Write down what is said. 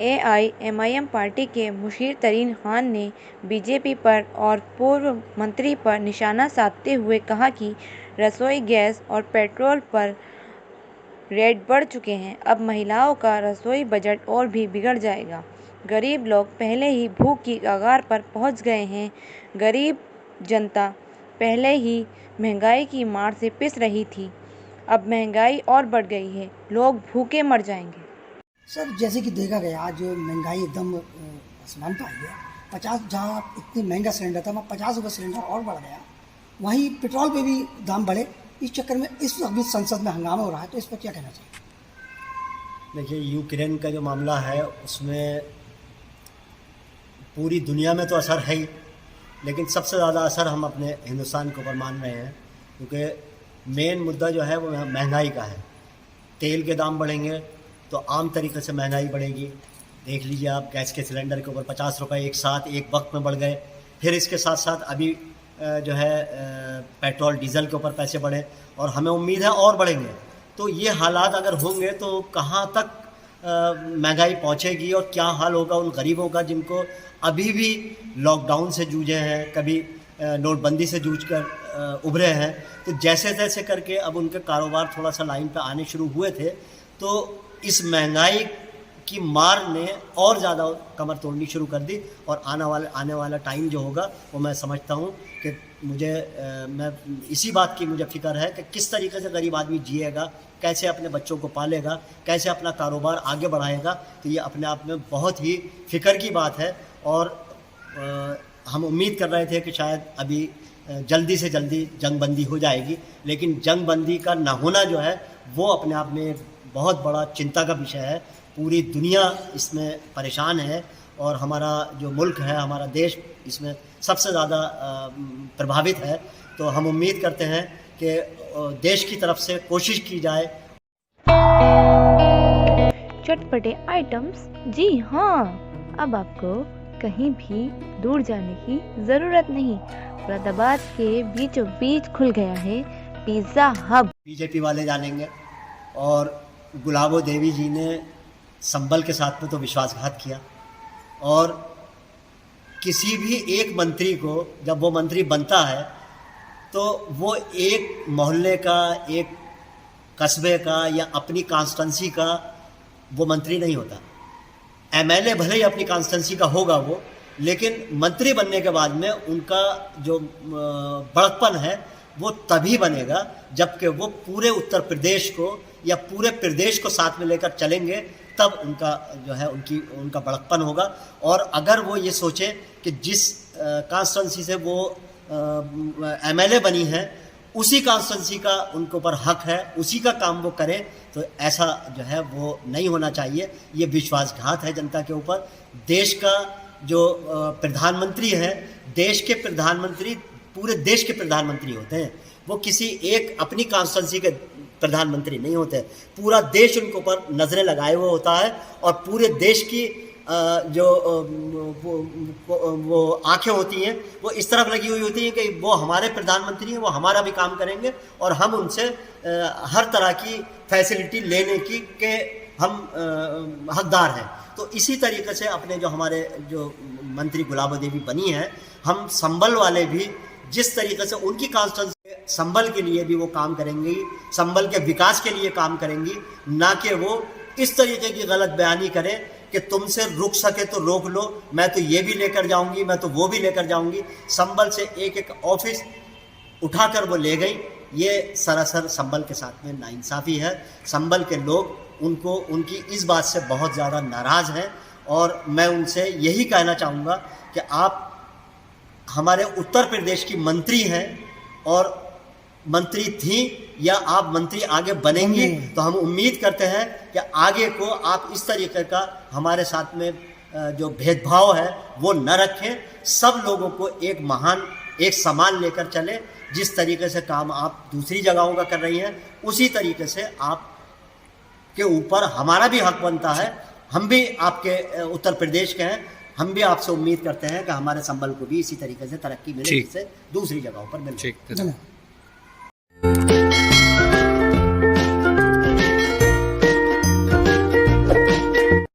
AIMIM party के मुशीर तरीन खान ने बीजेपी पर और पूर्व मंत्री पर निशाना साधते हुए कहा कि रसोई गैस और पेट्रोल पर रेट बढ़ चुके हैं। अब महिलाओं का रसोई बजट और भी बिगड़ जाएगा। गरीब लोग पहले ही भूख की कगार पर पहुंच गए हैं। गरीब जनता पहले ही महंगाई की मार से पिस रही थी, अब महंगाई और बढ़ गई है, लोग भूखे मर जाएंगे। सर, जैसे कि देखा गया आज महंगाई एकदम आसमान पर आई है। 50 जहाँ इतनी महंगा सिलेंडर था वहाँ 50 रुपये सिलेंडर और बढ़ गया। वहीं पेट्रोल पे भी दाम बढ़े। इस चक्कर में इस वक्त भी संसद में हंगामा हो रहा है, तो इस पर क्या कहना चाहिए? देखिए, यूक्रेन का जो मामला है उसमें पूरी दुनिया में तो असर है ही, लेकिन सबसे ज़्यादा असर हम अपने हिंदुस्तान के ऊपर मान रहे हैं, क्योंकि मेन मुद्दा जो है वो महंगाई का है। तेल के दाम बढ़ेंगे तो आम तरीके से महंगाई बढ़ेगी। देख लीजिए आप, गैस के सिलेंडर के ऊपर 50 रुपये एक साथ एक वक्त में बढ़ गए। फिर इसके साथ साथ अभी जो है पेट्रोल डीजल के ऊपर पैसे बढ़े और हमें उम्मीद है और बढ़ेंगे। तो ये हालात अगर होंगे तो कहाँ तक महंगाई पहुँचेगी और क्या हाल होगा उन गरीबों का जिनको अभी भी लॉकडाउन से जूझे हैं, कभी नोटबंदी से जूझ कर उभरे हैं। तो जैसे तैसे करके अब उनके कारोबार थोड़ा सा लाइन पे आने शुरू हुए थे, तो इस महंगाई की मार ने और ज़्यादा कमर तोड़नी शुरू कर दी। और आने वाला टाइम जो होगा वो मैं समझता हूँ कि मैं इसी बात की मुझे फ़िक्र है कि किस तरीके से गरीब आदमी जिएगा, कैसे अपने बच्चों को पालेगा, कैसे अपना कारोबार आगे बढ़ाएगा। तो ये अपने आप में बहुत ही फ़िक्र की बात है। और हम उम्मीद कर रहे थे कि शायद अभी जल्दी से जल्दी जंगबंदी हो जाएगी, लेकिन जंगबंदी का ना होना जो है वो अपने आप में बहुत बड़ा चिंता का विषय है। पूरी दुनिया इसमें परेशान है और हमारा जो मुल्क है, हमारा देश इसमें सबसे ज़्यादा प्रभावित है। तो हम उम्मीद करते हैं कि देश की तरफ से कोशिश की जाए। चटपटे आइटम्स, जी हाँ, अब आपको कहीं भी दूर जाने की ज़रूरत नहीं। फरीदाबाद के बीचों बीच खुल गया है पिज़्ज़ा हब। बीजेपी वाले जानेंगे और गुलाबो देवी जी ने संबल के साथ में तो विश्वासघात किया, और किसी भी एक मंत्री को जब वो मंत्री बनता है तो वो एक मोहल्ले का, एक कस्बे का या अपनी कॉन्स्टिट्यूंसी का वो मंत्री नहीं होता। एमएलए भले ही अपनी कॉन्स्टिट्यूंसी का होगा वो, लेकिन मंत्री बनने के बाद में उनका जो बड़कपन है वो तभी बनेगा जबकि वो पूरे उत्तर प्रदेश को या पूरे प्रदेश को साथ में लेकर चलेंगे, तब उनका जो है उनका बड़कपन होगा। और अगर वो ये सोचे कि जिस कॉन्स्टिट्यूंसी से वो एमएलए बनी है उसी कॉन्स्टिट्यूंसी का उनके ऊपर हक है, उसी का काम वो करें, तो ऐसा जो है वो नहीं होना चाहिए। ये विश्वासघात है जनता के ऊपर। देश का जो प्रधानमंत्री है, देश के प्रधानमंत्री पूरे देश के प्रधानमंत्री होते हैं, वो किसी एक अपनी कॉन्स्टिट्यूंसी के प्रधानमंत्री नहीं होते। पूरा देश उनके ऊपर नज़रें लगाए हुए होता है और पूरे देश की जो वो आंखें होती हैं वो इस तरफ लगी हुई होती हैं कि वो हमारे प्रधानमंत्री हैं, वो हमारा भी काम करेंगे और हम उनसे हर तरह की फैसिलिटी लेने की के हम हकदार हैं। तो इसी तरीके से अपने जो हमारे जो मंत्री गुलाबो देवी बनी है, हम संबल वाले भी जिस तरीके से उनकी कॉन्स्टिट्यूंसी संबल के लिए भी वो काम करेंगी, संबल के विकास के लिए काम करेंगी, ना कि वो इस तरीके की गलत बयानी करें कि तुमसे रुक सके तो रोक लो, मैं तो ये भी लेकर जाऊंगी, मैं तो वो भी लेकर जाऊंगी। संबल से एक एक ऑफिस उठाकर वो ले गई। ये सरासर संबल के साथ में नाइंसाफ़ी है। संबल के लोग उनकी इस बात से बहुत ज़्यादा नाराज़ हैं और मैं उनसे यही कहना चाहूँगा कि आप हमारे उत्तर प्रदेश की मंत्री हैं और मंत्री थी या आप मंत्री आगे बनेंगी, तो हम उम्मीद करते हैं कि आगे को आप इस तरीके का हमारे साथ में जो भेदभाव है वो न रखें। सब लोगों को एक समान लेकर चले। जिस तरीके से काम आप दूसरी जगहों का कर रही हैं, उसी तरीके से आप के ऊपर हमारा भी हक बनता है। हम भी आपके उत्तर प्रदेश के हैं, हम भी आपसे उम्मीद करते हैं कि हमारे संबल को भी इसी तरीके से तरक्की मिले जिससे दूसरी जगहों पर मिले।